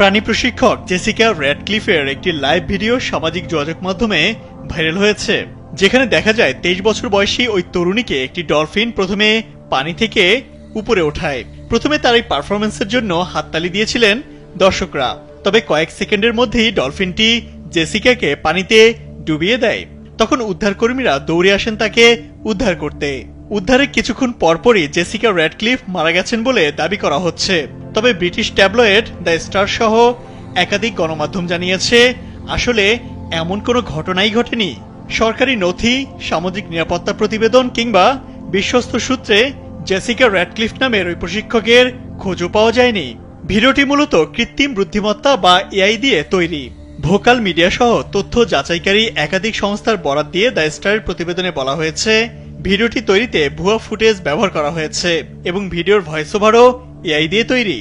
প্রাণী প্রশিক্ষক জেসিকা র্যাডক্লিফের একটি লাইভ ভিডিও সামাজিক যোগাযোগ মাধ্যমে ভাইরাল হয়েছে, যেখানে দেখা যায় 23 বছর বয়সী ওই তরুণীকে একটি ডলফিন প্রথমে পানি থেকে উপরে ওঠায়। প্রথমে তার এই পারফরমেন্সের জন্য হাততালি দিয়েছিলেন দর্শকরা, তবে কয়েক সেকেন্ডের মধ্যেই ডলফিনটি জেসিকাকে পানিতে ডুবিয়ে দেয়। তখন উদ্ধারকর্মীরা দৌড়ে আসেন তাকে উদ্ধার করতে। উদ্ধারের কিছুক্ষণ পরপরই জেসিকা র্যাডক্লিফ মারা গেছেন বলে দাবি করা হচ্ছে। তবে ব্রিটিশ ট্যাবলয়েড দ্য স্টার সহ একাধিক গণমাধ্যম জানিয়েছে আসলে এমন কোনো ঘটনাই ঘটেনি। সরকারি নথি, সামাজিক নিরাপত্তা প্রতিবেদন কিংবা বিশ্বস্ত সূত্রে জেসিকা র্যাডক্লিফ নামের ওই প্রশিক্ষকের খোঁজও পাওয়া যায়নি। ভিডিওটি মূলত কৃত্রিম বুদ্ধিমত্তা বা এআই দিয়ে তৈরি। ভোকাল মিডিয়া সহ তথ্য যাচাইকারী একাধিক সংস্থার বরাত দিয়ে দ্য স্টারের প্রতিবেদনে বলা হয়েছে, ভিডিওটি তৈরিতে ভুয়া ফুটেজ ব্যবহার করা হয়েছে এবং ভিডিওর ভয়েস ওভারও এআই দিয়ে তৈরি।